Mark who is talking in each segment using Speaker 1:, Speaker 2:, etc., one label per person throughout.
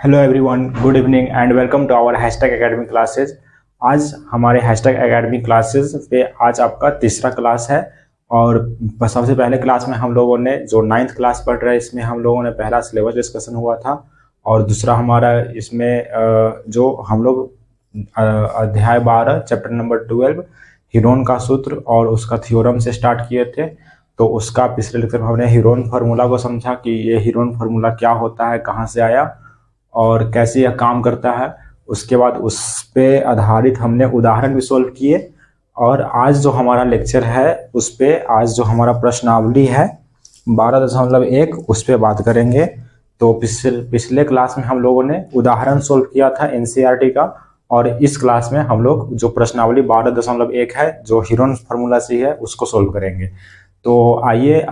Speaker 1: Hello everyone, good evening and welcome to our hashtag academy classes. आज हमारे hashtag academy classes पे आज आपका तीसरा क्लास है। और सबसे पहले क्लास में हम लोगों ने जो 9th क्लास पढ़ रहे हैं इसमें हम लोगों ने पहला सिलेबस डिस्कशन हुआ था। और दूसरा हमारा इसमें जो हम लोग अध्याय 12 चैप्टर नंबर 12 हीरोन का सूत्र और उसका थ्योरम से स्टार्ट किए थे। तो उसका पिछले लेक्चर में हमने हीरोन फार्मूला को समझा कि ये हीरोन फार्मूला क्या होता है, कहाँ से आया और कैसे यह काम करता है। उसके बाद उस पे आधारित हमने उदाहरण भी सोल्व किए। और आज जो हमारा लेक्चर है उस पे आज जो हमारा प्रश्नावली है 12.1 उस पे बात करेंगे। तो पिछले क्लास में हम लोगों ने उदाहरण सोल्व किया था एनसीईआरटी का, और इस क्लास में हम लोग जो प्रश्नावली 12.1 है जो हीरोन फार्मूला से है उसको सोल्व करेंगे। तो आइए,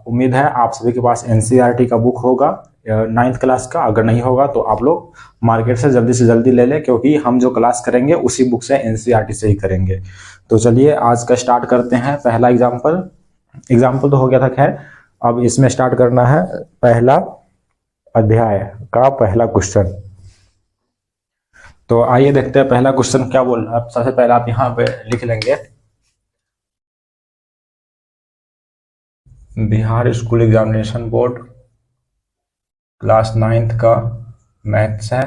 Speaker 1: उम्मीद है आप सभी के पास एनसीईआरटी का बुक होगा 9th क्लास का। अगर नहीं होगा तो आप लोग मार्केट से जल्दी ले लें, क्योंकि हम जो क्लास करेंगे उसी बुक से एनसीईआरटी से ही करेंगे। तो चलिए आज का स्टार्ट करते हैं। पहला एग्जाम्पल तो हो गया था, खैर अब इसमें स्टार्ट करना है पहला अध्याय का पहला क्वेश्चन। तो आइए देखते हैं पहला क्वेश्चन क्या बोल रहा है। सबसे पहले आप यहाँ पे लिख लेंगे Bihar school examination board class 9th का मैथ्स है,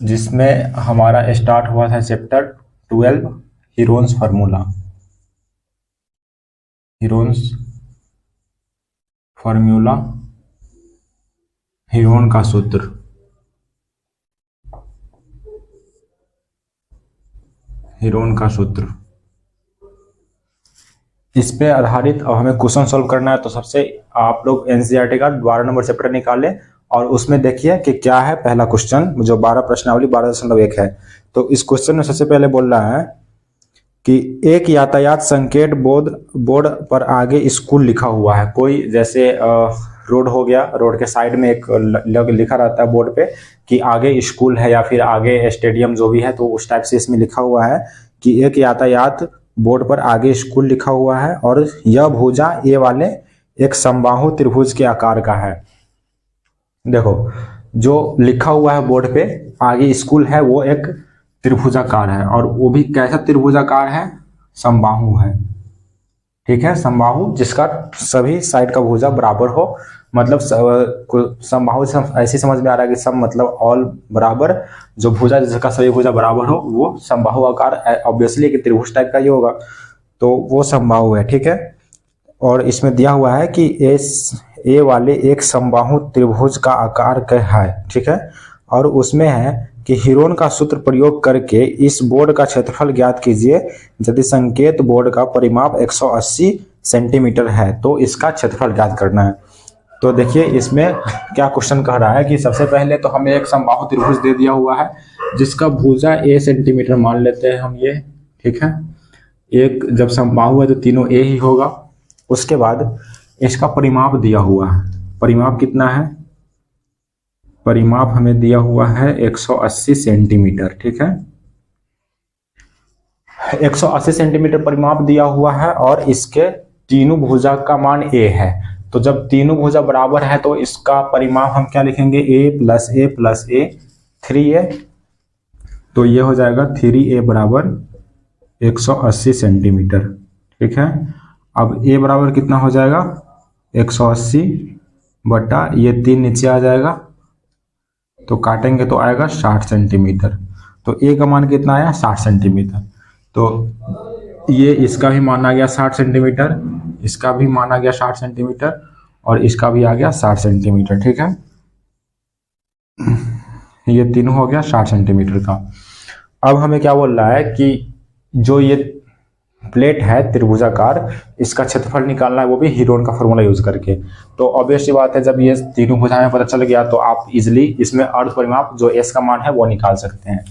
Speaker 1: जिसमें हमारा स्टार्ट हुआ था चैप्टर 12 हीरोन्स फार्मूला। हीरोन का सूत्र। इस पे आधारित अब हमें क्वेश्चन सोल्व करना है। तो सबसे आप लोग एनसीईआरटी का 12 नंबर चैप्टर निकालें और उसमें देखिए कि क्या है पहला क्वेश्चन, जो 12 प्रश्नावली 12.1 है। तो इस क्वेश्चन में सबसे पहले बोल रहा है कि एक यातायात संकेत बोर्ड पर आगे स्कूल लिखा हुआ है। कोई जैसे रोड हो गया, रोड के साइड में एक लिखा रहता है बोर्ड पे कि आगे स्कूल है या फिर आगे स्टेडियम जो भी है, तो उस टाइप से इसमें लिखा हुआ है कि एक यातायात बोर्ड पर आगे स्कूल लिखा हुआ है और यह भुजा ए वाले एक समबाहु त्रिभुज के आकार का है। देखो, जो लिखा हुआ है बोर्ड पे आगे स्कूल है वो एक त्रिभुजाकार है, और वो भी कैसा त्रिभुजाकार है, समबाहु है। ठीक है, समबाहु जिसका सभी साइड का भुजा बराबर हो। मतलब समबाहु से ऐसे समझ में आ रहा है कि सम मतलब ऑल बराबर, जो भुजा जिसका सभी भुजा बराबर हो वो समबाहु आकार, ऑब्वियसली कि त्रिभुज टाइप का ही होगा, तो वो समबाहु है। ठीक है, और इसमें दिया हुआ है कि ए वाले एक समबाहु त्रिभुज का आकार का है। ठीक है, और उसमें है कि हीरोन का सूत्र प्रयोग करके इस बोर्ड का क्षेत्रफल ज्ञात कीजिए यदि संकेत बोर्ड का परिमाप 180 सेंटीमीटर है तो इसका क्षेत्रफल ज्ञात करना है। तो देखिए इसमें क्या क्वेश्चन कह रहा है कि सबसे पहले तो हमें एक समबाहु त्रिभुज दे दिया हुआ है जिसका भुजा ए सेंटीमीटर मान लेते हैं हम ये। ठीक है, एक जब समबाहु है तो तीनों ए ही होगा। उसके बाद इसका परिमाप दिया हुआ है। परिमाप कितना है, परिमाप हमें दिया हुआ है 180 सेंटीमीटर। ठीक है, 180 सेंटीमीटर परिमाप दिया हुआ है और इसके तीनों भुजा का मान ए है। तो जब तीनों भुजा बराबर है तो इसका परिमाप हम क्या लिखेंगे, ए प्लस ए 3a। तो ये हो जाएगा 3a बराबर 180 सेंटीमीटर। ठीक है, अब a बराबर कितना हो जाएगा, 180 बटा ये 3 नीचे आ जाएगा तो काटेंगे तो आएगा 60 सेंटीमीटर। तो a का मान कितना आया, 60 सेंटीमीटर। तो ये इसका भी माना गया 60 सेंटीमीटर, इसका भी माना गया 60 सेंटीमीटर और इसका भी आ गया 60 सेंटीमीटर। ठीक है, ये तीनों हो गया 60 सेंटीमीटर का। अब हमें क्या बोल रहा है कि जो ये प्लेट है त्रिभुजाकार, इसका क्षेत्रफल निकालना है, वो भी हीरोन का फॉर्मूला यूज करके। तो ऑब्वियस बात है, जब ये तीनों भुजाएं पता चल गया तो आप इजिली इसमें अर्ध परिमाप जो एस का मान है वो निकाल सकते हैं।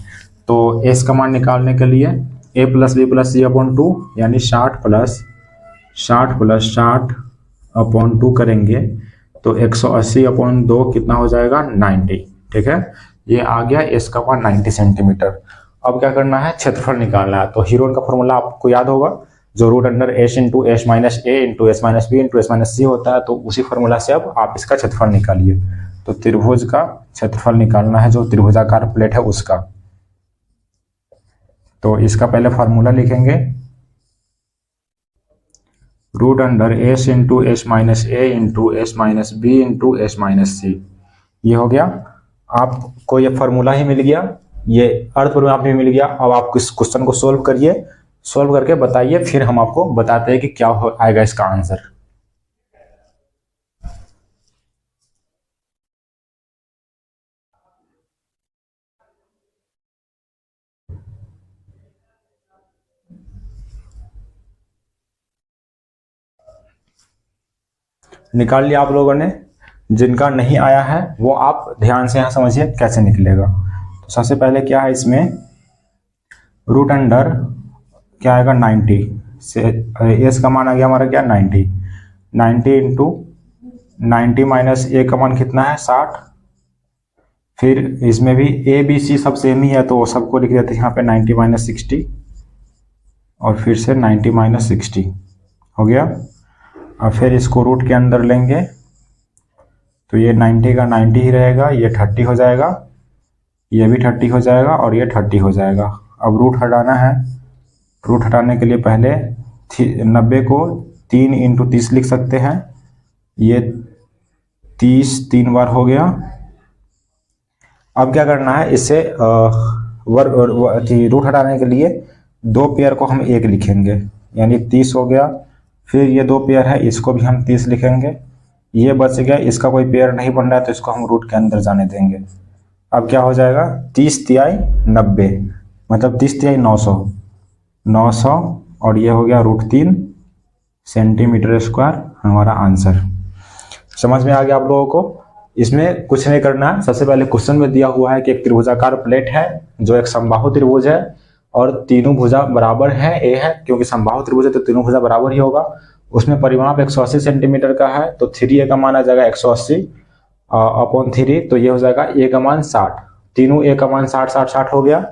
Speaker 1: तो एस का मान निकालने के लिए a plus B plus C upon 2 यानी 60 प्लस 60 करेंगे तो 180 अपॉन 2 कितना हो जाएगा, 90। ठीक है, ये आ गया एस का मान 90 सेंटीमीटर। अब क्या करना है, क्षेत्रफल निकालना है। तो हीरोन का फॉर्मूला आपको याद होगा, जो root under s into s minus a into s minus b into s minus c होता है। तो उसी फॉर्मूला से अब आप इसका क्षेत्रफल निकालिए। तो त्रिभुज का क्षेत्रफल निकालना है, जो त्रिभुजाकार प्लेट है उसका। तो इसका पहले फॉर्मूला लिखेंगे, root under s into s minus a into s minus b into s minus c. ये हो गया, आपको ये फॉर्मूला ही मिल गया, ये अर्धपरिमाप भी मिल गया। अब आप इस क्वेश्चन को सोल्व करिए, सोल्व करके बताइए, फिर हम आपको बताते हैं कि क्या आएगा इसका आंसर। निकाल लिया आप लोगों ने? जिनका नहीं आया है वो आप ध्यान से यहाँ समझिए कैसे निकलेगा। तो सबसे पहले क्या है इसमें, रूट अंडर क्या आएगा 90 से एस का मान आ गया हमारा क्या 90 इंटू 90 माइनस ए का मान कितना है 60। फिर इसमें भी ए बी सी सब सेम ही है तो सबको लिख देते हैं यहाँ पे 90 माइनस 60 और फिर से 90 माइनस 60 हो गया। अब फिर इसको रूट के अंदर लेंगे तो ये 90 का 90 ही रहेगा, ये 30 हो जाएगा, ये भी 30 हो जाएगा और ये 30 हो जाएगा। अब रूट हटाना है, रूट हटाने के लिए पहले 90 को 3 इंटू 30 लिख सकते हैं, ये 30 3 बार हो गया। अब क्या करना है, इससे रूट हटाने के लिए दो पेयर को हम एक लिखेंगे, यानी 30 हो गया। फिर ये दो पेयर है, इसको भी हम 30 लिखेंगे, ये बच गया, इसका कोई पेयर नहीं बन रहा है तो इसको हम रूट के अंदर जाने देंगे। अब क्या हो जाएगा 30 तिहाई 90, मतलब 30 तिहाई 900 और ये हो गया √3 सेंटीमीटर स्क्वायर हमारा आंसर। समझ में आ गया आप लोगों को? इसमें कुछ नहीं करना है। सबसे पहले क्वेश्चन में दिया हुआ है कि एक त्रिभुजाकार प्लेट है जो एक समबाहु त्रिभुज है और तीनों भुजा बराबर है, ए है क्योंकि समबाहु त्रिभुज है तो तीनों भुजा बराबर ही होगा। उसमें परिमाप 180 सेंटीमीटर का है तो 3a का मान आ जाएगा 180 अपॉन 3, तो ये हो जाएगा a का मान 60। तीनों a का मान 60 हो गया।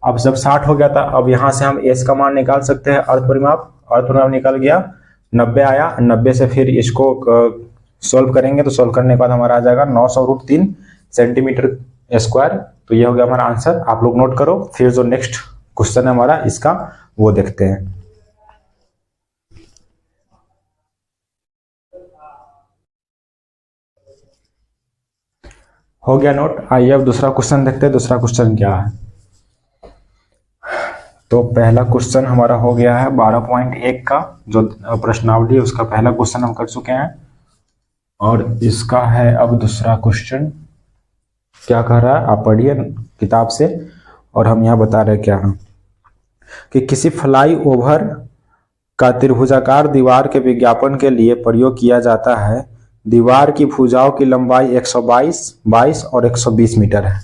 Speaker 1: अब जब 60 हो गया था, अब यहाँ से हम s का मान निकाल सकते हैं, अर्धपरिमाप निकल गया, 90 आया, 90 से फिर इसको सोल्व करेंगे तो सोल्व करने के बाद हमारा आ जाएगा 900√3 सेंटीमीटर स्क्वायर। तो ये हो गया हमारा आंसर। आप लोग नोट करो, फिर जो नेक्स्ट क्वेश्चन है हमारा इसका वो देखते हैं। हो गया नोट? आइए अब दूसरा क्वेश्चन देखते हैं। दूसरा क्वेश्चन क्या है, तो पहला क्वेश्चन हमारा हो गया है 12.1 का जो प्रश्नावली है उसका पहला क्वेश्चन हम कर चुके हैं और इसका है अब दूसरा क्वेश्चन। क्या कह रहा है आप पढ़िए किताब से और हम यहाँ बता रहे क्या है कि किसी फ्लाई ओवर का त्रिभुजाकार दीवार के विज्ञापन के लिए प्रयोग किया जाता है। दीवार की भुजाओं की लंबाई 122, 22 और 120 मीटर है।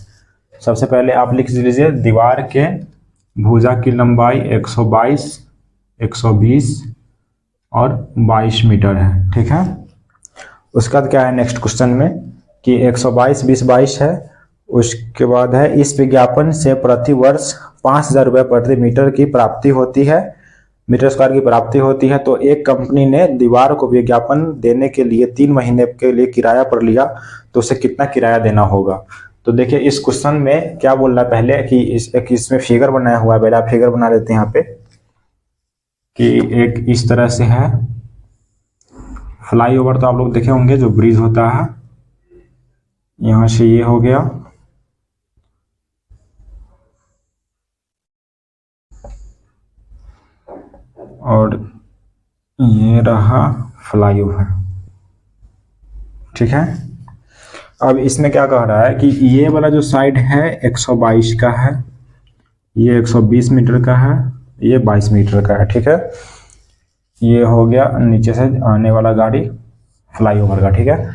Speaker 1: सबसे पहले आप लिख लीजिए दीवार के भुजा की लंबाई 122, 120 और 22 मीटर है, ठीक है। उसके बाद क्या है नेक्स्ट क्वेश्चन में कि 122, 20, 22 है। उसके बाद है इस विज्ञापन से प्रति वर्ष 5,000 रुपये प्रति मीटर की प्राप्ति होती है, मीटर स्क्वायर की प्राप्ति होती है। तो एक कंपनी ने दीवार को विज्ञापन देने के लिए 3 महीने के लिए किराया पर लिया तो उसे कितना किराया देना होगा। तो देखिए इस क्वेश्चन में क्या बोल रहा है पहले कि इसमें फिगर बनाया हुआ है, पहले आप फिगर बना लेते हैं यहाँ पे कि एक इस तरह से है फ्लाईओवर, तो आप लोग देखे होंगे जो ब्रिज होता है, यहाँ से ये हो गया और ये रहा फ्लाईओवर, ठीक है। अब इसमें क्या कह रहा है कि ये वाला जो साइड है 122 का है, ये 120 मीटर का है, ये 22 मीटर का है, ठीक है। ये हो गया नीचे से आने वाला गाड़ी फ्लाईओवर का, ठीक है।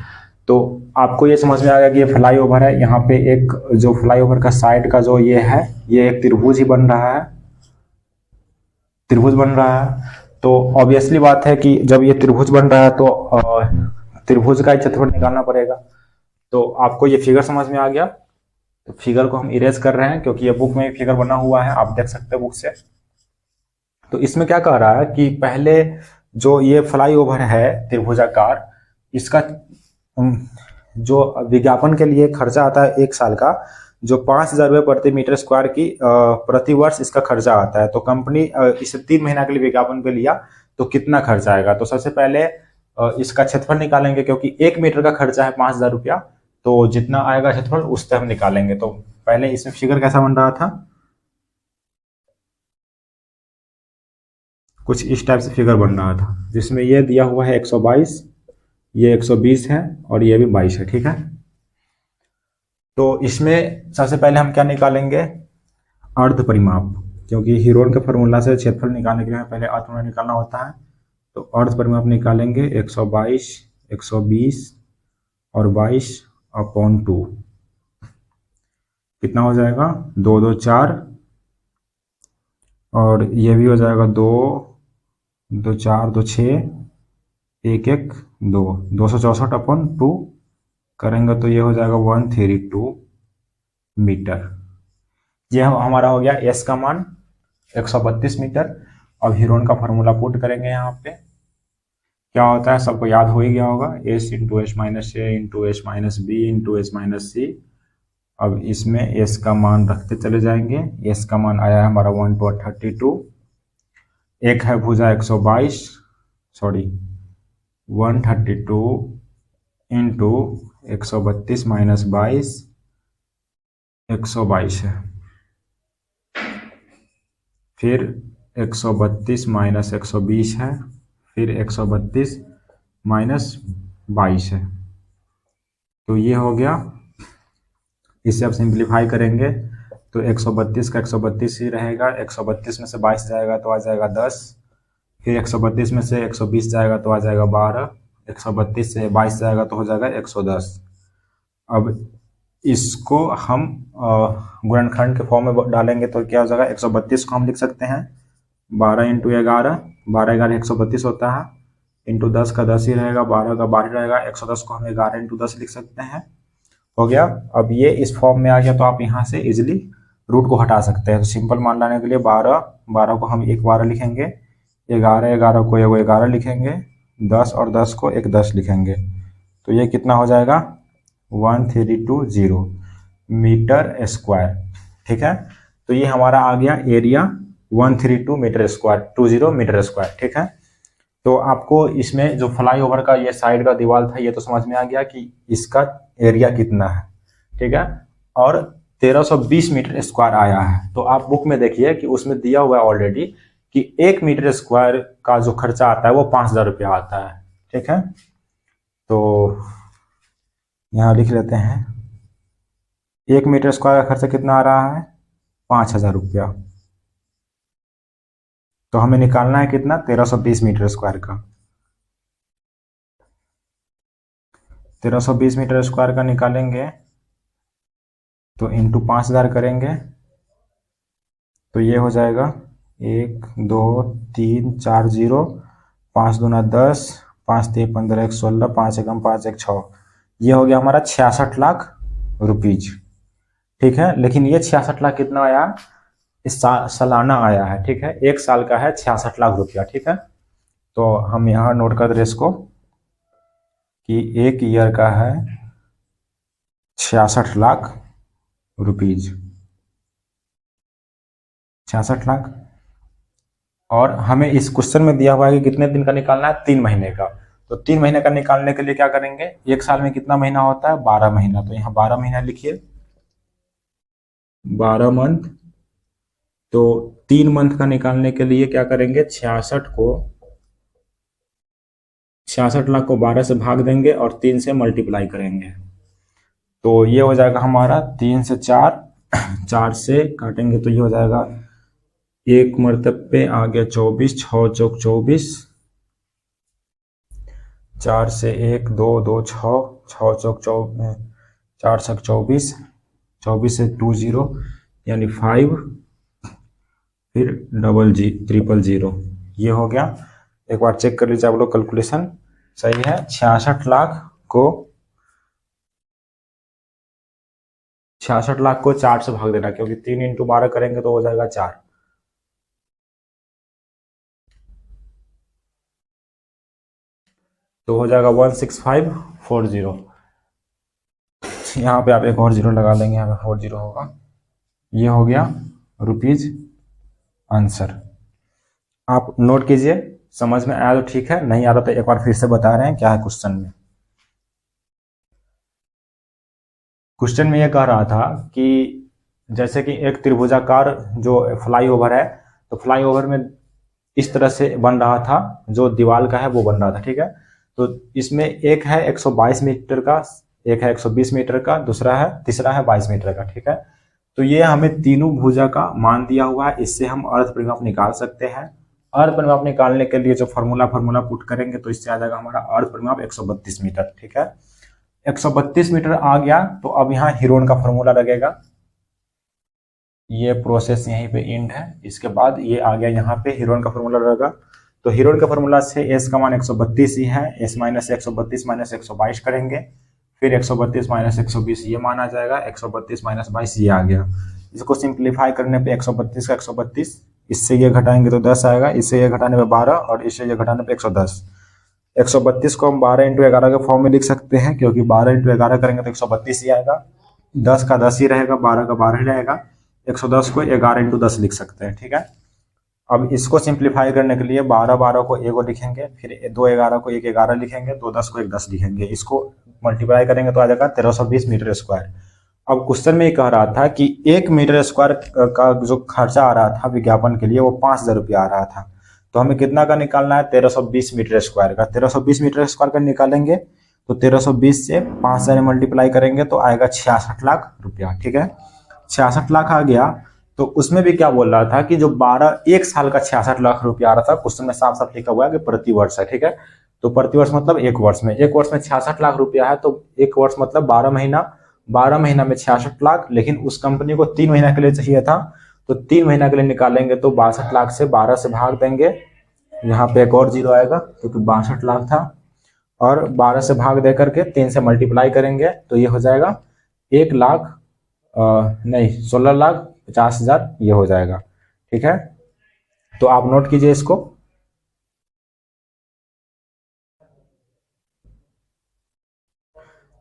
Speaker 1: तो आपको ये समझ में आ गया कि ये फ्लाईओवर है। यहाँ पे एक जो फ्लाईओवर का साइड का जो ये है, ये एक त्रिभुज ही बन रहा है, त्रिभुज बन रहा है। तो ऑब्वियसली बात है कि जब ये त्रिभुज बन रहा है तो त्रिभुज का क्षेत्रफल निकालना पड़ेगा। तो आपको ये फिगर समझ में आ गया, तो फिगर को हम इरेज कर रहे हैं क्योंकि ये बुक में फिगर बना हुआ है, आप देख सकते हैं बुक से। तो इसमें क्या कह रहा है कि पहले जो ये फ्लाईओवर है त्रिभुजाकार, इसका जो विज्ञापन के लिए खर्चा आता है 1 साल का, जो 5,000 रुपये प्रति मीटर स्क्वायर की प्रति वर्ष इसका खर्चा आता है। तो कंपनी इसे 3 महीना के लिए विज्ञापन पे लिया तो कितना खर्चा आएगा। तो सबसे पहले इसका क्षेत्रफल निकालेंगे, क्योंकि 1 मीटर का खर्चा है 5,000 रुपया, तो जितना आएगा क्षेत्रफल उससे हम निकालेंगे। तो पहले इसमें फिगर कैसा बन रहा था, कुछ इस टाइप से फिगर बन रहा था, जिसमें ये दिया हुआ है 122, ये 120 है और ये भी 22 है। ठीक है, तो इसमें सबसे पहले हम क्या निकालेंगे, अर्ध परिमाप, क्योंकि हीरोन के फॉर्मूला से क्षेत्रफल निकालने के लिए हमें पहले अर्ध परिमाप निकालना होता है। तो अर्ध परिमाप निकालेंगे 122, 120 और 22/2, कितना हो जाएगा 2 2 4, और ये भी हो जाएगा 2 2 4 2 6, 1 1 2, 264/2 करेंगे तो ये हो जाएगा 132 मीटर। ये हमारा हो गया एस का मान 132 मीटर। अब हीरोन का फार्मूला पुट करेंगे यहाँ पे, क्या होता है सबको याद हो ही गया होगा, s into s minus a into s minus b into s minus c. अब इसमें एस का मान रखते चले जाएंगे, एस का मान आया है हमारा 132, एक है भुजा 122, सॉरी 132 इंटू 132 माइनस 22, 122 है, फिर 132 माइनस 120 है, फिर 132 माइनस 22 है। तो ये हो गया, इसे अब सिंप्लीफाई करेंगे तो 132 का 132 ही रहेगा, 132 में से 22 जाएगा तो आ जाएगा 10, फिर 132 में से 120 जाएगा तो आ जाएगा 12, 132 से 22 जाएगा तो हो जाएगा 110। अब इसको हम गुणनखंड के फॉर्म में डालेंगे तो क्या हो जाएगा, 132 को हम लिख सकते हैं 12 इंटू 11, 12 11 132 होता है, इंटू 10 का 10 ही रहेगा, 12 का 12 रहेगा, 110 को हम 11 इंटू 10 लिख सकते हैं। हो गया। अब ये इस फॉर्म में आ गया तो आप यहाँ से इजिली रूट को हटा सकते हैं। तो सिंपल मान लाने के लिए 12 12 को हम एक 12 लिखेंगे, 11 11 को एक 11 लिखेंगे, 10 और 10 को एक 10 लिखेंगे। तो ये कितना हो जाएगा 1320 मीटर स्क्वायर। ठीक है, तो ये हमारा आ गया area 132 metre square, 20 metre square. ठीक है, तो आपको इसमें जो फ्लाईओवर का ये साइड का दीवार था ये तो समझ में आ गया कि इसका एरिया कितना है। ठीक है, और 1320 मीटर स्क्वायर आया है। तो आप बुक में देखिए कि उसमें दिया हुआ है ऑलरेडी कि 1 मीटर स्क्वायर का जो खर्चा आता है वो 5,000 रुपया आता है। ठीक है, तो यहाँ लिख लेते हैं 1 मीटर स्क्वायर का खर्चा कितना आ रहा है 5,000 रुपया। तो हमें निकालना है कितना 1320 मीटर स्क्वायर का। 1320 मीटर स्क्वायर का निकालेंगे तो इंटू 5,000 करेंगे तो ये हो जाएगा 1 2 3 4 0, 5 दूना 10, 5 3 15 1 16, 5 एकम 5 1 6, ये हो गया हमारा 66 लाख रुपीज। ठीक है, लेकिन ये 66 लाख कितना आया, इस सालाना आया है। ठीक है, 1 साल का है 66 लाख रुपया। ठीक है, तो हम यहाँ नोट कर दे इसको कि 1 ईयर का है 66 लाख रुपीज, 66 लाख। और हमें इस क्वेश्चन में दिया हुआ है कि कितने दिन का निकालना है 3 महीने का। तो 3 महीने का निकालने के लिए क्या करेंगे, 1 साल में कितना महीना होता है 12 महीना, तो यहाँ 12 महीना लिखिए, 12 मंथ। तो 3 मंथ का निकालने के लिए क्या करेंगे, 66 लाख को 12 से भाग देंगे और 3 से मल्टीप्लाई करेंगे। तो ये हो जाएगा हमारा 3 से 4, 4 से काटेंगे तो ये हो जाएगा 1 मरतबे आ गया 24, 6 चौक 24, 4 से 1 2 2 6, 6 चौक 4 छक 24, 24 से 20 यानी 5, फिर 000, ये हो गया। एक बार चेक कर लीजिए आप लोग, कैलकुलेशन सही है। 66 लाख को 4 से भाग देना, क्योंकि 3 इंटू 12 करेंगे तो हो जाएगा 4। तो हो जाएगा 16540। यहाँ पे आप एक और जीरो लगा देंगे, यहाँ पे 40 होगा। ये हो गया रुपीज आंसर। आप नोट कीजिए, समझ में आया तो ठीक है, नहीं आ रहा तो एक बार फिर से बता रहे हैं क्या है क्वेश्चन में। क्वेश्चन में ये कह रहा था कि जैसे कि एक त्रिभुजाकार जो फ्लाईओवर है, तो फ्लाईओवर में इस तरह से बन रहा था, जो दीवार का है वो बन रहा था, ठीक है। तो इसमें एक है 122 मीटर का, एक है 120 मीटर का, तीसरा है 22 मीटर का, ठीक है। तो ये हमें तीनों भुजा का मान दिया हुआ है, इससे हम अर्ध परिमाप निकाल सकते हैं। अर्ध परिमाप निकालने के लिए जो फॉर्मूला पुट करेंगे तो इससे आ जाएगा हमारा अर्ध परिमाप 132 मीटर, ठीक है। 132 मीटर आ गया तो अब यहाँ हीरोन का फॉर्मूला लगेगा। ये प्रोसेस यहीं पे एंड है, इसके बाद ये आ गया यहाँ पे हीरोन का फॉर्मूला रहेगा। तो हीरोन का फॉर्मूला से एस का मान 132 ही है, एस माइनस 132 माइनस 122 करेंगे, फिर 132 माइनस 120 ये मान आ जाएगा, 132 माइनस 22 ये आ गया। इसको सिंप्लीफाई करने पे 132 का 132, इससे ये घटाएंगे तो 10 आएगा, इससे ये घटाने पे 12 और इससे ये घटाने पे 110। 132 को हम 12 इंटू 11 के फॉर्म में लिख सकते हैं, क्योंकि 12 इंटू 11 करेंगे तो 132 ही आएगा। 10 का 10 ही रहेगा, 12 का 12 ही रहेगा। 110 को 11 इंटू 10 लिख सकते हैं, ठीक है। अब इसको सिंप्लीफाई करने के लिए 12 12 को एगो लिखेंगे, फिर 2 11 को 1 11 लिखेंगे, 2 10 को 1 10 लिखेंगे। इसको मल्टीप्लाई करेंगे तो आ जाएगा 1320 मीटर स्क्वायर। अब क्वेश्चन में ये कह रहा था कि 1 मीटर स्क्वायर का जो खर्चा आ रहा था विज्ञापन के लिए वो 5000 रुपया आ रहा था। तो हमें कितना का निकालना है, 1320 मीटर स्क्वायर का। 1320 मीटर स्क्वायर का निकालेंगे तो 1320 से 5000 मल्टीप्लाई करेंगे तो आएगा 66 लाख रुपया, ठीक है। 66 लाख आ गया। तो उसमें भी क्या बोल रहा था कि जो 1 साल का 66 लाख रुपया आ रहा था, क्वेश्चन में साफ साफ लिखा हुआ है कि प्रति वर्ष है, ठीक है। तो प्रति वर्ष मतलब एक वर्ष में 66 लाख रुपया है, तो एक वर्ष मतलब 12 महीना, 12 महीना में 66 लाख, लेकिन उस कंपनी को 3 महीना के लिए चाहिए था, तो 3 महीना के लिए निकालेंगे तो 62 लाख से 12 से भाग देंगे, यहाँ पे एक और जीरो आएगा क्योंकि 62 लाख था, और 12 से भाग दे करके 3 से मल्टीप्लाई करेंगे तो ये हो जाएगा 1 लाख नहीं 16,50,000 ये हो जाएगा, ठीक है। तो आप नोट कीजिए इसको।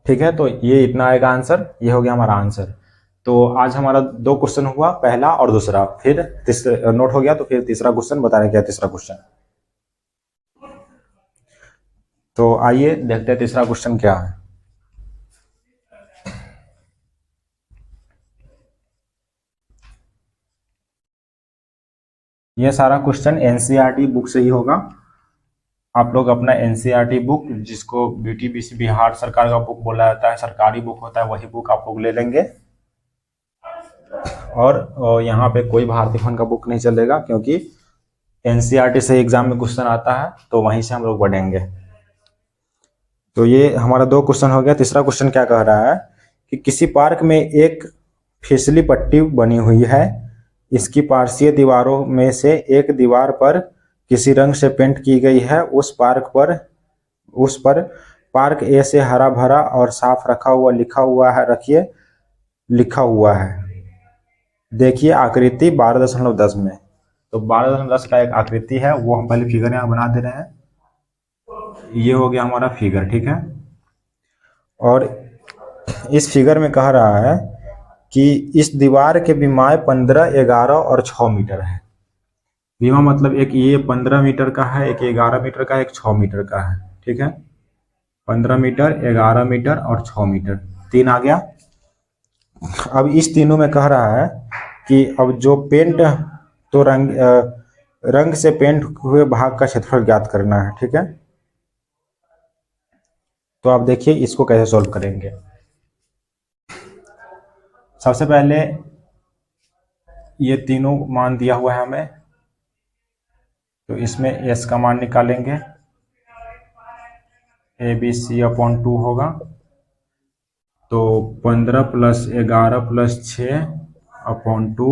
Speaker 1: ठीक है, तो ये इतना आएगा आंसर, ये हो गया हमारा आंसर। तो आज हमारा 2 क्वेश्चन हुआ, पहला और दूसरा, फिर तीसरा नोट हो गया, तो फिर तीसरा क्वेश्चन बता रहे क्या तीसरा क्वेश्चन। तो आइए देखते हैं तीसरा क्वेश्चन क्या है। ये सारा क्वेश्चन एनसीईआरटी बुक से ही होगा। आप लोग अपना एनसीईआरटी बुक, जिसको बीटीबीसी बिहार सरकार का बुक बोला जाता है, सरकारी बुक होता है, वही बुक आप लोग ले लेंगे। और यहाँ पे कोई भारतीय फन का बुक नहीं चलेगा, क्योंकि एनसीईआरटी से एग्जाम में क्वेश्चन आता है तो वहीं से हम लोग पढ़ेंगे। तो ये हमारा 2 क्वेश्चन हो गया। तीसरा क्वेश्चन क्या कह रहा है कि किसी पार्क में एक फिसली पट्टी बनी हुई है, इसकी पार्श्वीय दीवारों में से एक दीवार पर किसी रंग से पेंट की गई है, उस पर पार्क ए से हरा भरा और साफ रखा हुआ लिखा हुआ है। देखिए आकृति 12.10 में। तो 12.10 का एक आकृति है, वो हम पहले फिगर यहाँ बना दे रहे हैं। ये हो गया हमारा फिगर, ठीक है। और इस फिगर में कह रहा है कि इस दीवार के विमाएँ 15, 11 और 6 मीटर है। विमा मतलब एक ये 15 मीटर का है, एक 11 मीटर का है, एक 6 मीटर का है, ठीक है। 15 मीटर, 11 मीटर और 6 मीटर, 3 आ गया। अब इस तीनों में कह रहा है कि अब जो पेंट तो रंग से पेंट हुए भाग का क्षेत्रफल ज्ञात करना है, ठीक है। तो आप देखिए इसको कैसे सॉल्व करेंगे। सबसे पहले ये तीनों मान दिया हुआ है हमें, तो इसमें एस का मान निकालेंगे, ए बी सी अपॉन 2 होगा। तो 15 प्लस 11 प्लस 6 अपॉन 2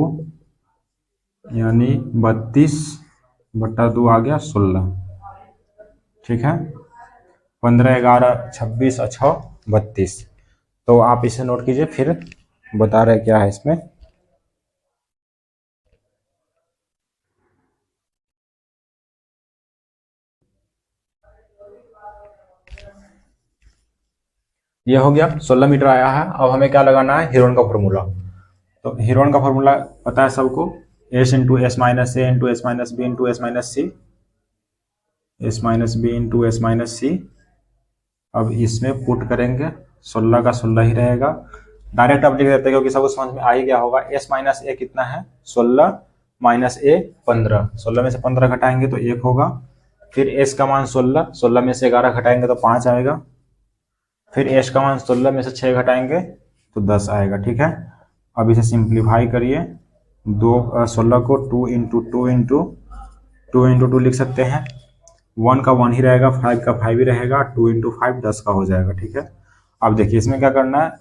Speaker 1: यानी 32/2 आ गया 16, ठीक है। 15, 11, 26 और 6 32। तो आप इसे नोट कीजिए, फिर बता रहे क्या है इसमें। ये हो गया 16 मीटर आया है। अब हमें क्या लगाना है, हीरोन का फॉर्मूला। तो हीरोन का फॉर्मूला पता है सबको, s into s minus a into s minus b into s minus c, s minus b into s minus c. अब इसमें पुट करेंगे, 16 का 16 ही रहेगा। डायरेक्ट आप लिख देते हैं क्योंकि सबको समझ में आ ही गया होगा। एस माइनस ए कितना है, 16 माइनस ए 15, 16 में से 15 घटाएंगे तो 1 होगा। फिर एस का मान 16, 16 में से 11 घटाएंगे तो 5 आएगा। फिर एस का मान 16 में से 6 घटाएंगे तो 10 आएगा। ठीक है, अब इसे सिंप्लीफाई करिए। 16 को 2 into two into two into two लिख सकते हैं। 1 का 1 ही रहेगा, 5 का 5 ही रहेगा, 2 इंटू 5 10 का हो जाएगा। ठीक है, अब देखिए इसमें क्या करना है,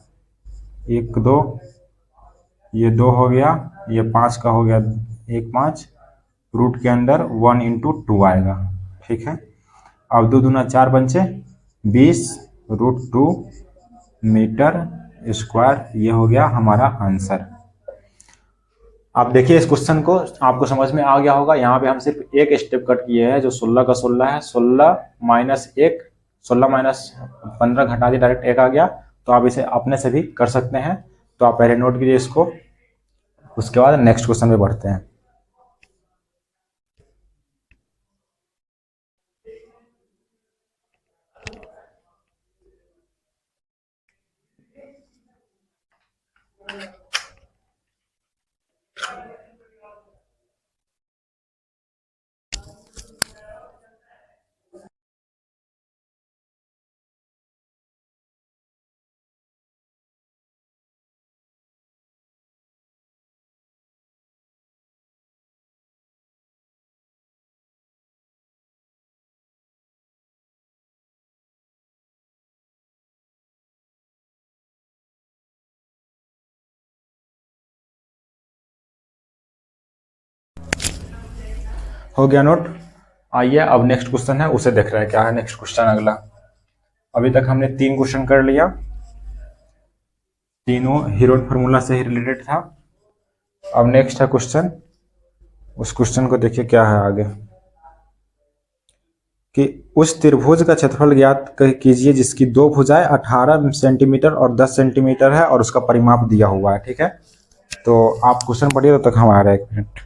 Speaker 1: 1 2, ये 2 हो गया, ये 5 का हो गया, 1 5, रूट के अंदर 1 इंटू टू आएगा। ठीक है, अब 2 दूना 4 पंचे 20 रूट 2 मीटर स्क्वायर, ये हो गया हमारा आंसर। आप देखिए इस क्वेश्चन को, आपको समझ में आ गया होगा। यहाँ पे हम सिर्फ एक स्टेप कट किए हैं, जो 16 का 16 है, 16 माइनस 1, 16 माइनस 15 घटा दिए, डायरेक्ट 1 आ गया। तो आप इसे अपने से भी कर सकते हैं। तो आप पहले नोट कीजिए इसको, उसके बाद नेक्स्ट क्वेश्चन में बढ़ते हैं। हो गया नोट। आइए अब नेक्स्ट क्वेश्चन है, उसे देख रहे हैं क्या है नेक्स्ट क्वेश्चन अगला। अभी तक हमने 3 क्वेश्चन कर लिया, तीनों हीरोन फार्मूला से ही रिलेटेड था। अब नेक्स्ट है क्वेश्चन, उस क्वेश्चन को देखिए क्या है आगे, कि उस त्रिभुज का क्षेत्रफल ज्ञात कीजिए जिसकी 2 भुजाएं 18 सेंटीमीटर और 10 सेंटीमीटर है और उसका परिमाप दिया हुआ है। ठीक है, तो आप क्वेश्चन पढ़िए, तब तक हम आ रहे हैं 1 मिनट।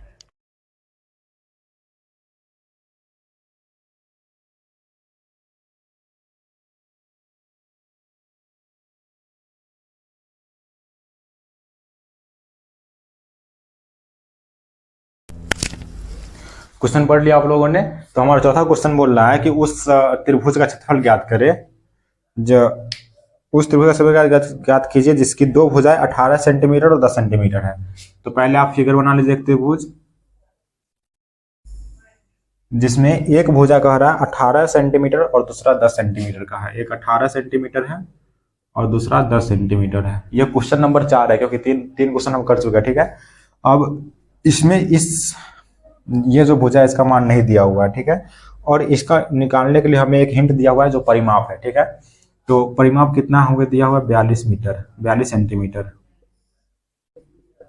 Speaker 1: क्वेश्चन पढ़ लिया आप लोगों ने। तो हमारा चौथा क्वेश्चन बोल रहा है कि उस त्रिभुज का क्षेत्रफल ज्ञात करें, जो उस त्रिभुज का क्षेत्रफल ज्ञात कीजिए जिसकी 2 भुजाएं 18 सेंटीमीटर और 10 सेंटीमीटर है। तो पहले आप फिगर बना लीजिए एक त्रिभुज जिसमें एक भुजा कह रहा है 18 सेंटीमीटर और दूसरा 10 सेंटीमीटर का है। एक 18 सेंटीमीटर है और दूसरा 10 सेंटीमीटर है। यह क्वेश्चन नंबर 4 है, क्योंकि तीन क्वेश्चन हम कर चुके हैं। ठीक है, अब इसमें ये जो भुजा है इसका मान नहीं दिया हुआ है। ठीक है, और इसका निकालने के लिए हमें एक हिंट दिया हुआ है जो परिमाप है। ठीक है, तो परिमाप कितना होगा दिया हुआ है, 42 मीटर, 42 सेंटीमीटर।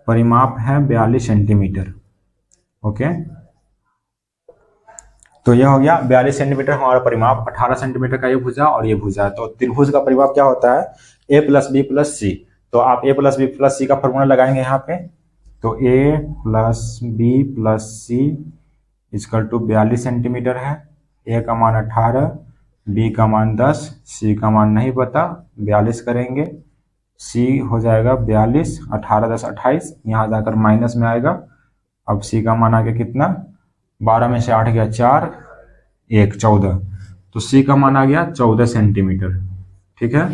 Speaker 1: परिमाप है 42 सेंटीमीटर। ओके, तो यह हो गया 42 सेंटीमीटर हमारा परिमाप, 18 सेंटीमीटर का ये भुजा और ये भुजा। तो त्रिभुज का परिमाप क्या होता है, a plus B plus c. तो आप a plus B plus c का फॉर्मूला लगाएंगे यहाँ पे। तो a plus B plus c equal to 42 centimetre है। ए का मान 18, बी का मान 10, सी का मान नहीं पता, 42 करेंगे, सी हो जाएगा 42, 18 10 28, यहाँ जाकर माइनस में आएगा। अब सी का मान आ गया कितना, 12 में से 8 गया 4, 1 14, तो सी का मान आ गया 14 सेंटीमीटर। ठीक है,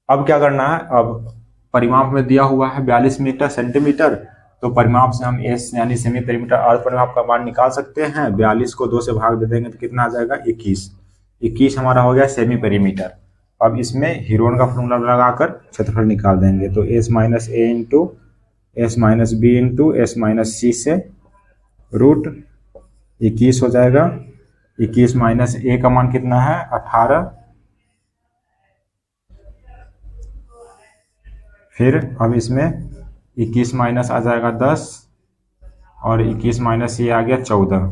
Speaker 1: अब क्या करना है, अब परिमाप में दिया हुआ है 42 मीटर सेंटीमीटर, तो परिमाप से हम एस यानी सेमी पेरीमीटर अर्ध परिमाप का मान निकाल सकते हैं। 42 को 2 से भाग दे देंगे तो कितना आ जाएगा, 21। 21 हमारा हो गया सेमी पेरीमीटर। अब इसमें हीरोन का फॉर्मूला लगाकर क्षेत्रफल निकाल देंगे। तो s minus a into s minus b into s minus c से रूट 21 हो जाएगा। 21 माइनस ए का मान कितना है, 18, फिर अब इसमें 21 माइनस आ जाएगा 10 और 21 माइनस ये आ गया 14,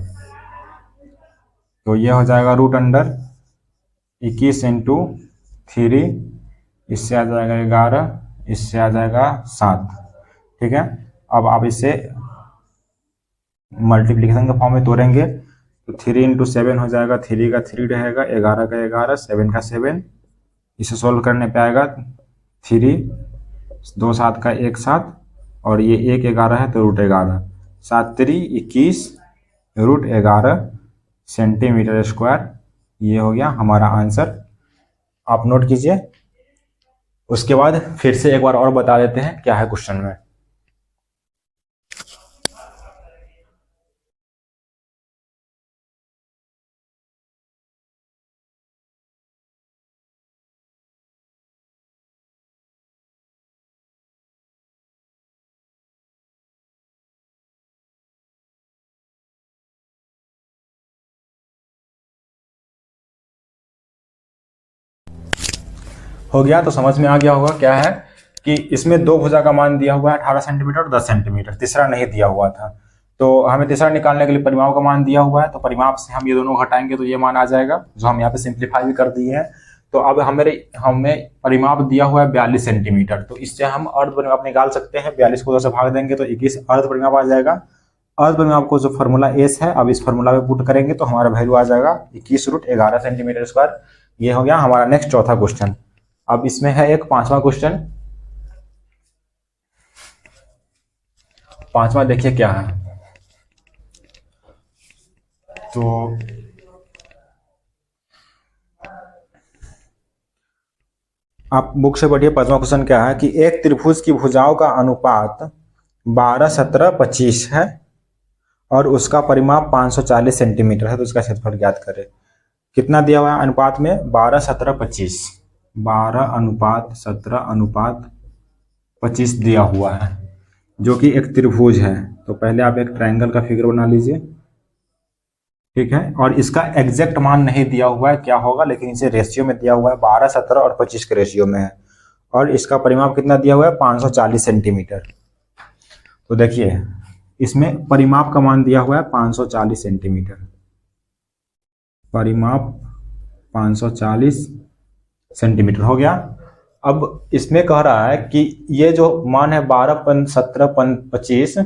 Speaker 1: तो ये हो जाएगा रूट अंडर 21 इंटू 3 इससे आ जाएगा 11, इससे आ जाएगा 7। ठीक है, अब आप इसे मल्टीप्लिकेशन के फॉर्म में तोड़ेंगे तो 3 × 7 हो जाएगा, 3 का 3 रहेगा, 11 का 11, 7 का 7। इसे सोल्व करने पे आएगा 3, 2 7 का 1 7, और ये 1 11 है तो √11, 7 3 21 √11 सेंटीमीटर स्क्वायर। ये हो गया हमारा आंसर, आप नोट कीजिए। उसके बाद फिर से एक बार और बता देते हैं क्या है क्वेश्चन में। हो गया तो समझ में आ गया होगा क्या है कि इसमें दो भुजा का मान दिया हुआ है 18 सेंटीमीटर और 10 सेंटीमीटर, तीसरा नहीं दिया हुआ था। तो हमें तीसरा निकालने के लिए परिमाप का मान दिया हुआ है, तो परिमाप से हम ये दोनों घटाएंगे तो ये मान आ जाएगा, जो हम यहाँ पे सिंप्लीफाई भी कर दिए हैं। तो अब हमें परिमाप दिया हुआ है 42 सेंटीमीटर, तो इससे हम अर्ध परिमाप निकाल सकते हैं। 42 को 2 से भाग देंगे तो 21 अर्ध परिमाप आ जाएगा। अर्ध परिमाप को जो फॉर्मूला एस है, अब इस फॉर्मूला में पुट करेंगे तो हमारा वैल्यू आ जाएगा 21 √11 सेंटीमीटर स्क्वायर। ये हो गया हमारा नेक्स्ट चौथा क्वेश्चन। अब इसमें है एक पांचवा क्वेश्चन। पांचवा देखिए क्या है, तो आप बुक से पढ़िए। पांचवा क्वेश्चन क्या है कि एक त्रिभुज की भुजाओं का अनुपात 12 17 25 है और उसका परिमाप 540 सेंटीमीटर है, तो उसका क्षेत्रफल ज्ञात करें। कितना दिया हुआ है अनुपात में? 12 17 25, 12:17:25 दिया हुआ है, जो कि एक त्रिभुज है। तो पहले आप एक ट्रायंगल का फिगर बना लीजिए, ठीक है। और इसका एग्जैक्ट मान नहीं दिया हुआ है क्या होगा, लेकिन इसे रेशियो में दिया हुआ है, 12 17 और 25 के रेशियो में है। और इसका परिमाप कितना दिया हुआ है? 540 सेंटीमीटर। तो देखिए इसमें परिमाप का मान दिया हुआ है 540 सेंटीमीटर, परिमाप 540 सेंटीमीटर हो गया। अब इसमें कह रहा है कि ये जो मान है 12 17 25,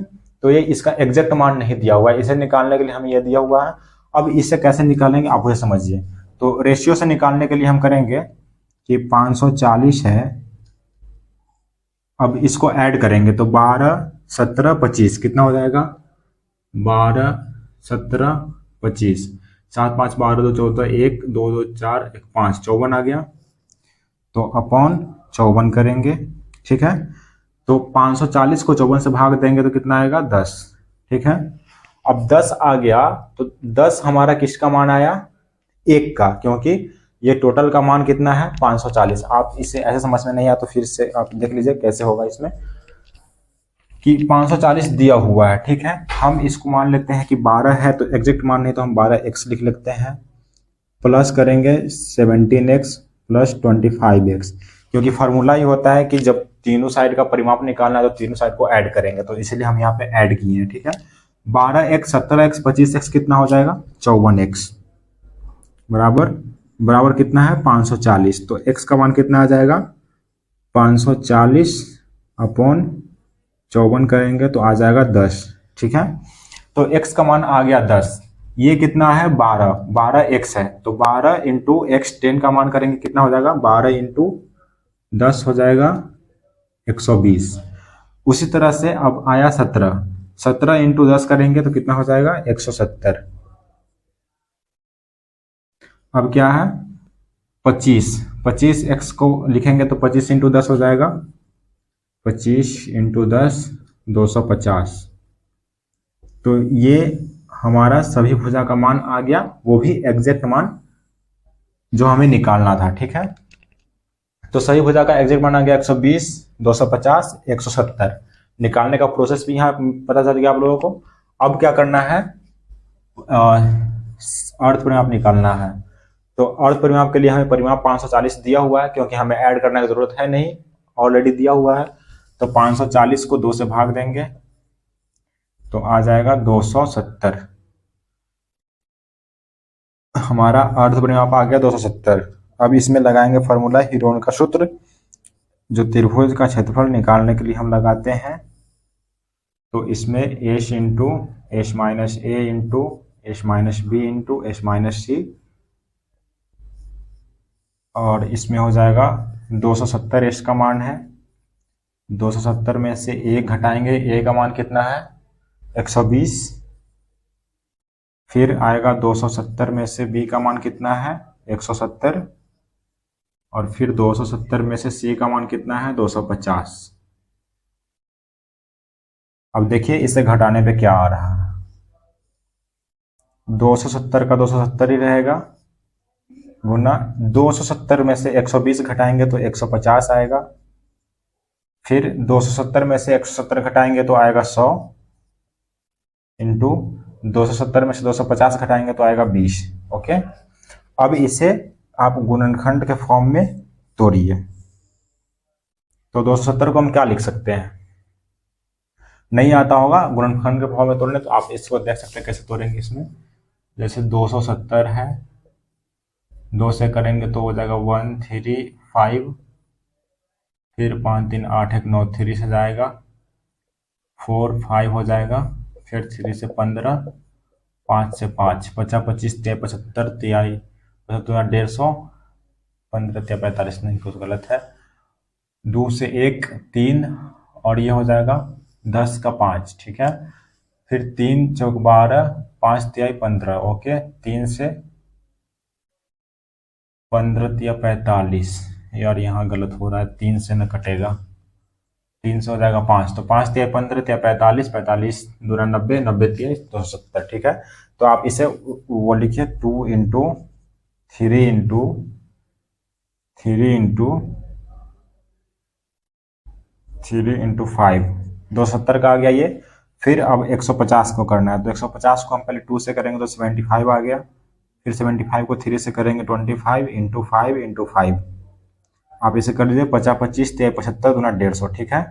Speaker 1: तो ये इसका एग्जैक्ट मान नहीं दिया हुआ है, इसे निकालने के लिए हमें यह दिया हुआ है। अब इसे कैसे निकालेंगे आप उसे समझिए। तो रेशियो से निकालने के लिए हम करेंगे कि 540 है, अब इसको ऐड करेंगे तो 12 17 25 कितना हो जाएगा? 12 17 25, 7 5 12 2 14, 1 2 2 4 1 5, 54 आ गया। तो अपॉन 54 करेंगे, ठीक है। तो 540 को 54 से भाग देंगे तो कितना आएगा? 10, ठीक है। अब 10 आ गया तो 10 हमारा किसका मान आया? 1 का, क्योंकि ये टोटल का मान कितना है? 540। आप इसे ऐसे समझ में नहीं आया तो फिर से आप देख लीजिए कैसे होगा इसमें, कि 540 दिया हुआ है, ठीक है। हम इसको मान लेते हैं कि 12 है, तो एग्जैक्ट मान नहीं तो हम 12x लिख लेते हैं, प्लस करेंगे 17x प्लस 25x, क्योंकि फार्मूला ही होता है कि जब तीनों साइड का परिमाप निकालना है तो तीनों साइड को ऐड करेंगे, तो इसलिए हम यहाँ पे ऐड किए हैं, ठीक है। 12x 17x 25x कितना हो जाएगा? 54x बराबर बराबर कितना है? 540। तो x का मान कितना आ जाएगा? 540 अपॉन 54 करेंगे तो आ जाएगा 10, ठीक है। तो x का मान आ गया 10, ये कितना है? 12 x है, तो 12 इंटू एक्स 10 का मान करेंगे कितना हो जाएगा? 12 इंटू 10 हो जाएगा 120। उसी तरह से अब आया 17 इंटू 10 करेंगे तो कितना हो जाएगा? 170। अब क्या है? 25 x को लिखेंगे तो 25 इंटू 10 हो जाएगा, 25 इंटू 10 250। तो ये हमारा सभी भुजा का मान आ गया, वो भी एग्जैक्ट मान जो हमें निकालना था, ठीक है। तो सही भुजा का एग्जैक्ट मान आ गया 120 250 170। निकालने का प्रोसेस भी यहाँ पता चल गया आप लोगों को। अब क्या करना है? अर्ध परिमाप निकालना है। तो अर्ध परिमाप के लिए हमें परिमाप 540 दिया हुआ है, क्योंकि हमें ऐड करने की जरूरत है नहीं, ऑलरेडी दिया हुआ है। तो 540 को 2 से भाग देंगे तो आ जाएगा 270। हमारा अर्ध परिमाप आ गया 270। अब इसमें लगाएंगे फॉर्मूला हीरोन का सूत्र, जो त्रिभुज का क्षेत्रफल निकालने के लिए हम लगाते हैं, तो इसमें s into s minus a into s minus b into s minus c, और इसमें हो जाएगा 270 एस का मान है। 270 में से ए घटाएंगे, ए का मान कितना है 120, फिर आएगा 270 में से बी का मान कितना है 170, और फिर 270 में से सी का मान कितना है 250। अब देखिए इसे घटाने पे क्या आ रहा है, 270 का 270 ही रहेगा, गुना 270 में से 120 घटाएंगे तो 150 आएगा, फिर 270 में से 170 घटाएंगे तो आएगा 100, इंटू 270 में से 250 घटाएंगे तो आएगा 20। ओके, अब इसे आप गुणनखंड के फॉर्म में तोड़िए। तो 270 को हम क्या लिख सकते हैं, नहीं आता होगा गुणनखंड के फॉर्म में तोड़ने, तो आप इसको देख सकते हैं कैसे तोड़ेंगे। इसमें जैसे 270 है, 2 से करेंगे तो हो जाएगा 135, फिर 5 3 8 1 9, 3 से जाएगा 4 5 हो जाएगा, फिर 3 से 15, 5 से 5 50 25 75 तिहाई 150, 15 45 नहीं, कुछ गलत है, 2 से 1 3, और ये हो जाएगा 10 का 5, ठीक है, फिर 3 चौक 12, 5 तिहाई 15, ओके, 3 से 15 तिया 45, यार यहाँ गलत हो रहा है, 3 से न कटेगा, 3 से हो जाएगा 5, तो 5 तिया 15 तिया 45, 45 दूना 90, 90 तिया 270, ठीक है। तो आप इसे वो लिखिए 2 इंटू 3 इंटू 3 इंटू 3 इंटू 5, 270 का आ गया ये। फिर अब 150 को करना है, तो 150 को हम पहले 2 से करेंगे तो 75 आ गया, फिर 75 को 3 से करेंगे 25 इंटू 5 इंटू 5, आप इसे कर लीजिए 50 25 75 दूना 150, ठीक है।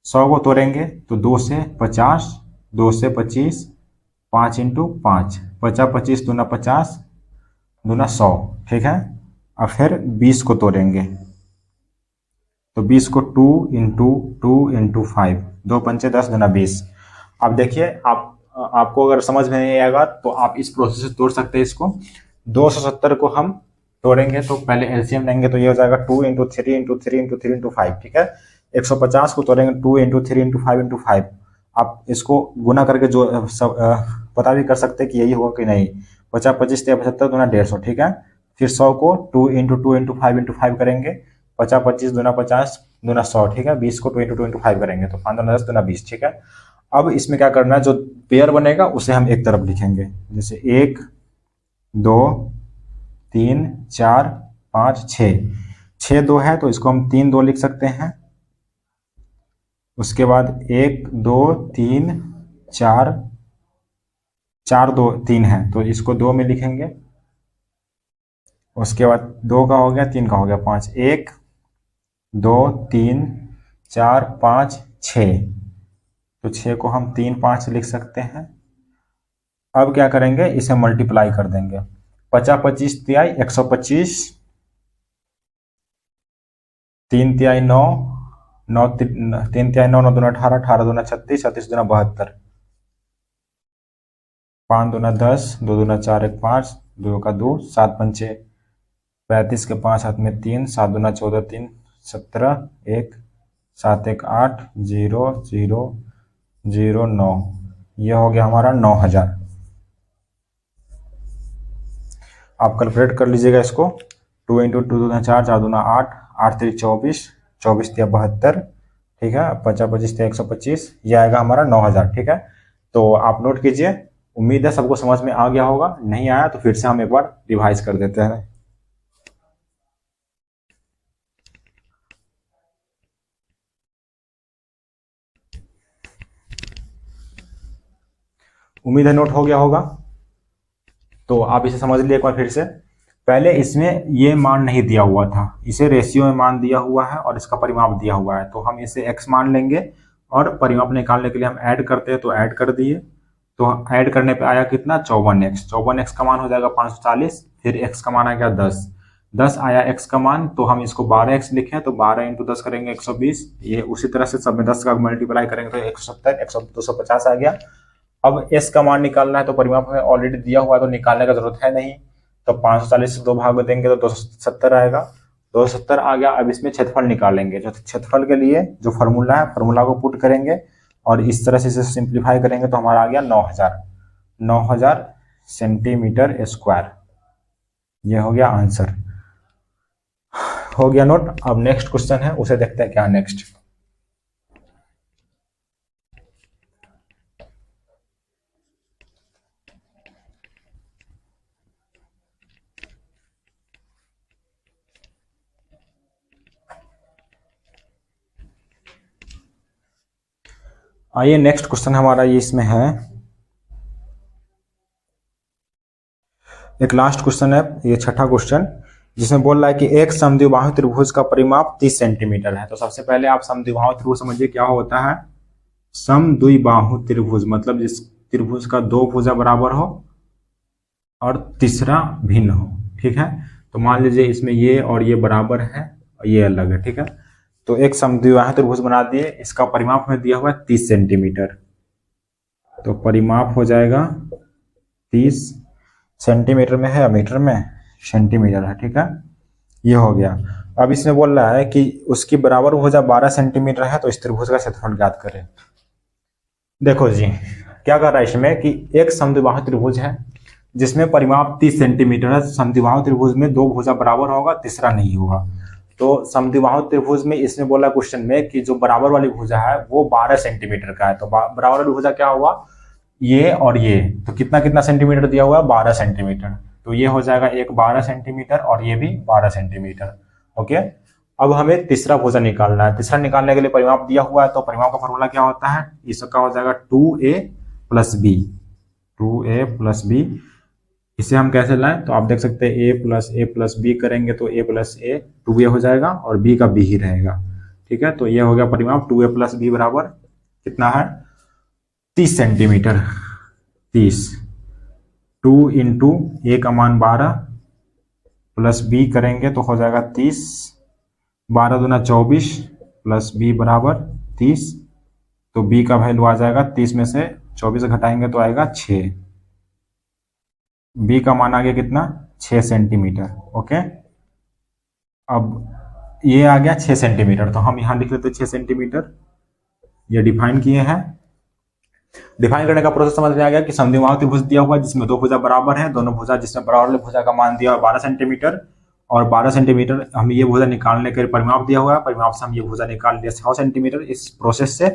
Speaker 1: 100 को तोड़ेंगे तो 2 से 50, 2 से 25, 5 इंटू 5, 50 25 दूना 50 दूना 100, ठीक है। अब फिर 20 को तोड़ेंगे तो 20 को 2 इंटू 5, 2 पंचे 10 दूना 20। अब देखिए आपको अगर समझ में नहीं आएगा तो आप इस प्रोसेस से तोड़ सकते हैं इसको। 270 को हम तोड़ेंगे तो पहले एलसीएम लेंगे, तो ये हो जाएगा 2 इंटू 3 इंटू 3 इंटू 3 इंटू 5, ठीक है। 150 को तोड़ेंगे 2 इंटू 3 इंटू 5 इंटू 5, आप इसको गुना करके जो पता भी कर सकते हैं कि यही होगा कि नहीं। 50 25 75 दूना 150, ठीक है। फिर 100 को 2 इंटू 5 इंटू 5 करेंगे, 50 25 दूना 50 दूना 100, ठीक है। 20 को 2 इंटू 5 करेंगे तो 5 दूना 10 दूना 20, ठीक है। अब इसमें क्या करना है, जो पेयर बनेगा उसे हम एक तरफ लिखेंगे, जैसे 1 2 3 4 5 6, 6 2 है तो इसको हम 3 2 लिख सकते हैं। उसके बाद 1 2 3 4, 4 2 3 है तो इसको 2 में लिखेंगे। उसके बाद 2 का हो गया, 3 का हो गया, 5, 1 2 3 4 5 6, तो 6 को हम 3 5 लिख सकते हैं। अब क्या करेंगे, इसे मल्टीप्लाई कर देंगे, 50 25 तिहाई 125, 3 तिहाई 9, 9 3 तिहाई 9 9 दूना 18, 18 दूना 36, 36 दूना 72, 5 दूना 10, 2 दूना 4 1 5, 2 का 2, 7 पंचे 35 के 5 हाथ में 3, 7 दूना 14 3 17, 1 7 1 8 0 0 0 9, यह हो गया हमारा 9000। आप कैलकुलेट कर लीजिएगा इसको, 2 इंटू 2 दूना 4, 4 दूना 8, 8 3 24, 24 तिया 72, ठीक है। 50 25 तिया 125, यह आएगा हमारा 9000, ठीक है। तो आप नोट कीजिए, उम्मीद है सबको समझ में आ गया होगा, नहीं आया तो फिर से हम एक बार रिवाइज कर देते हैं। उम्मीद है नोट हो गया होगा, तो आप इसे समझ लिए एक बार फिर से। पहले इसमें ये मान नहीं दिया हुआ था, इसे रेशियो में मान दिया हुआ है और इसका परिमाप दिया हुआ है, तो हम इसे x मान लेंगे और परिमाप निकालने के लिए हम ऐड करते हैं, तो ऐड कर दिए, तो ऐड करने पे आया कितना 54x, 54x का मान हो जाएगा 540, फिर x का मान आ गया 10, 10 आया x का मान, तो हम इसको 12x लिखें, तो 12 इंटू 10 करेंगे 120। ये उसी तरह से सब में 10 का मल्टीप्लाई करेंगे तो 170, 250 आ गया। अब s का मान निकालना है, तो परिमाप हमें ऑलरेडी दिया हुआ है तो निकालने का जरूरत है नहीं, तो 540 से 2 भाग में देंगे तो 270 आएगा। 270 आ गया। अब इसमें क्षेत्रफल निकालेंगे। जो क्षेत्रफल के लिए जो फॉर्मूला है, फॉर्मूला को पुट करेंगे और इस तरह से इसे सिंप्लीफाई करेंगे तो हमारा आ गया 9000 सेंटीमीटर स्क्वायर। ये हो गया आंसर। हो गया नोट। अब नेक्स्ट क्वेश्चन है, उसे देखते हैं क्या नेक्स्ट। आइए नेक्स्ट क्वेश्चन हमारा ये इसमें है, एक लास्ट क्वेश्चन है, ये छठा क्वेश्चन, जिसमें बोल रहा है कि एक समद्विबाहु त्रिभुज का परिमाप 30 सेंटीमीटर है। तो सबसे पहले आप समद्विबाहु त्रिभुज समझिए क्या होता है। समद्विबाहु त्रिभुज मतलब जिस त्रिभुज का दो भुजा बराबर हो और तीसरा भिन्न हो, ठीक है। तो मान लीजिए इसमें ये और ये बराबर है और ये अलग है, ठीक है। तो एक समद्विबाहु त्रिभुज बना दिए, इसका परिमाप में दिया हुआ है 30 सेंटीमीटर। तो परिमाप हो जाएगा 30 सेंटीमीटर में है या मीटर में, सेंटीमीटर है, ठीक है। ये हो गया। अब इसमें बोल रहा है कि उसकी बराबर भुजा 12 सेंटीमीटर है, तो इस त्रिभुज का क्षेत्रफल ज्ञात करें। देखो जी क्या कर रहा है इसमें कि एक समद्विबाहु त्रिभुज है जिसमें परिमाप 30 सेंटीमीटर है। समद्विबाहु त्रिभुज में दो भुजा बराबर होगा, तीसरा नहीं होगा। तो समद्विबाहु त्रिभुज में इसमें बोला क्वेश्चन में कि जो बराबर वाली भुजा है वो 12 सेंटीमीटर का है। तो बराबर वाली भुजा क्या हुआ, ये और ये, तो कितना कितना सेंटीमीटर दिया हुआ है, 12 सेंटीमीटर। तो ये हो जाएगा एक 12 सेंटीमीटर और ये भी 12 सेंटीमीटर। ओके। अब हमें तीसरा भुजा निकालना है। तीसरा निकालने के लिए परिमाप दिया हुआ है, तो परिमाप का फॉर्मूला क्या होता है, इसका हो जाएगा 2a plus B. 2a plus B, इसे हम कैसे लाएं, तो आप देख सकते हैं a प्लस बी करेंगे तो a प्लस ए 2a हो जाएगा और b का b ही रहेगा, ठीक है। तो ये हो गया परिमाप 2a प्लस बी बराबर कितना है, 30 सेंटीमीटर। 30, 2 इंटू ए का मान 12 प्लस बी करेंगे तो हो जाएगा 30, 12 दूना 24 प्लस बी बराबर 30। तो बी का वैल्यू आ जाएगा 30 में से 24 घटाएंगे तो आएगा 6। बी का मान आ गया कितना, 6 सेंटीमीटर। ओके। अब ये आ गया 6 सेंटीमीटर, तो हम यहां लिख लेते 6 सेंटीमीटर। ये डिफाइन किए हैं। डिफाइन करने का प्रोसेस समझ में आ गया कि समद्विबाहु त्रिभुज दिया हुआ है जिसमें दो भुजा बराबर है, दोनों भुजा जिसमें बराबर भुजा का मान दिया हुआ 12 सेंटीमीटर और 12 सेंटीमीटर हम ये भुजा निकालने के परिमाप दिया हुआ है, परिमाप से हम ये भुजा निकाल लिया 6 सेंटीमीटर इस प्रोसेस से।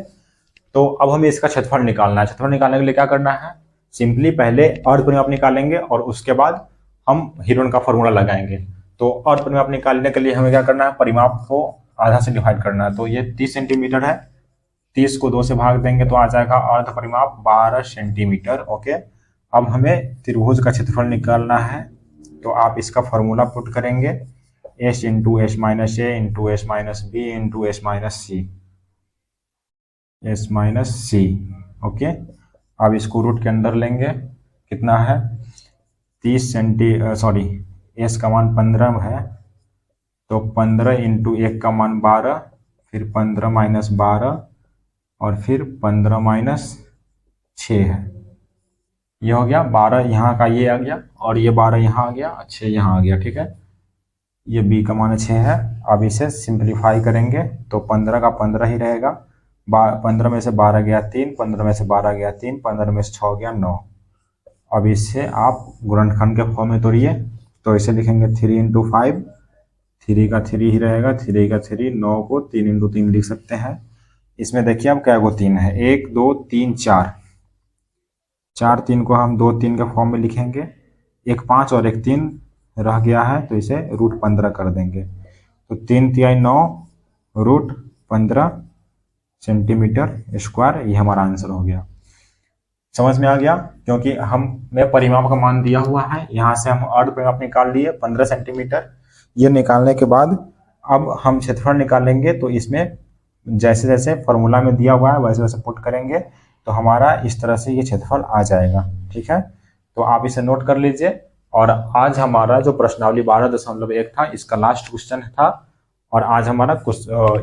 Speaker 1: तो अब हमें इसका क्षेत्रफल निकालना है। क्षेत्रफल निकालने के लिए क्या करना है, सिंपली पहले अर्ध परिमाप निकालेंगे और उसके बाद हम हीरोन का फॉर्मूला लगाएंगे। तो अर्ध परिमाप निकालने के लिए हमें क्या करना है, परिमाप को आधा से डिवाइड करना है। तो ये 30 सेंटीमीटर है, 30 को 2 से भाग देंगे तो आ जाएगा अर्ध परिमाप 12 सेंटीमीटर। ओके। अब हमें त्रिभुज का क्षेत्रफल निकालना है, तो आप इसका फॉर्मूला पुट करेंगे s into s minus a into s minus b into s minus c, s minus c. Okay. अब इसको रूट के अंदर लेंगे, कितना है 30 एस का मान 15 है, तो 15 इंटू 1 का मान 12, फिर 15 माइनस 12 और फिर 15 माइनस 6 है। ये हो गया 12 यहाँ का ये आ गया और ये 12 यहाँ आ गया, 6 यहाँ आ गया, ठीक है। ये b का मान 6 है। अब इसे सिंप्लीफाई करेंगे तो 15 का 15 ही रहेगा, 15 में से 12 गया 3, 15 में से 12 गया 3, 15 में से 6 गया 9। अब इससे आप गुणनखंड के फॉर्म में तोड़िए, तो इसे लिखेंगे 3 इंटू 5, 3 का 3 ही रहेगा, 3 का 3, 9 को 3 इंटू 3 लिख सकते हैं। इसमें देखिए अब क्या 3 है, 1 2 3 4, 4 3 को हम 2 3 के फॉर्म में लिखेंगे, एक 5 और एक 3 रह गया है तो इसे रूट 15 कर देंगे। तो 3 तिहाई 9 रूट 15 सेंटीमीटर स्क्वायर, ये हमारा आंसर हो गया। समझ में आ गया, क्योंकि हमें परिमाप का मान दिया हुआ है, यहाँ से हम अर्ध परिमाप निकाल लिए 15 सेंटीमीटर। ये निकालने के बाद अब हम क्षेत्रफल निकालेंगे, तो इसमें जैसे जैसे फॉर्मूला में दिया हुआ है वैसे वैसे पुट करेंगे तो हमारा इस तरह से ये क्षेत्रफल आ जाएगा, ठीक है। तो आप इसे नोट कर लीजिए, और आज हमारा जो प्रश्नावली 12.1 था इसका लास्ट क्वेश्चन था, और आज हमारा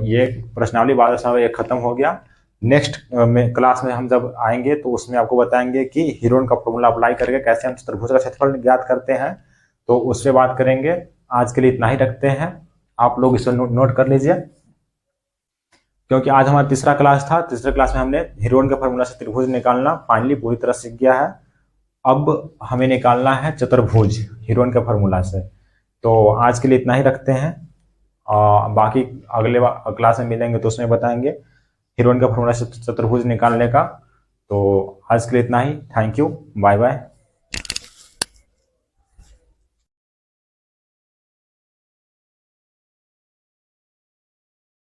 Speaker 1: ये प्रश्नावली 12.1 खत्म हो गया। नेक्स्ट क्लास में हम जब आएंगे तो उसमें आपको बताएंगे कि हीरोइन का फॉर्मूला अप्लाई करके कैसे हम चतुर्भुज का क्षेत्रफल ज्ञात करते हैं, तो उससे बात करेंगे। आज के लिए इतना ही रखते हैं, आप लोग इसे नोट कर लीजिए, क्योंकि आज हमारा तीसरा क्लास था। तीसरे क्लास में हमने हीरोइन का फॉर्मूला से त्रिभुज निकालना फाइनली पूरी तरह सीख गया है। अब हमें निकालना है चतुर्भुज हीरोइन के फॉर्मूला से। तो आज के लिए इतना ही रखते हैं, बाकी अगले क्लास में मिलेंगे तो उसमें बताएंगे हीरोइन का फॉर्मूला से चतुर्भुज निकालने का। तो आज के लिए इतना ही। Thank you, bye bye.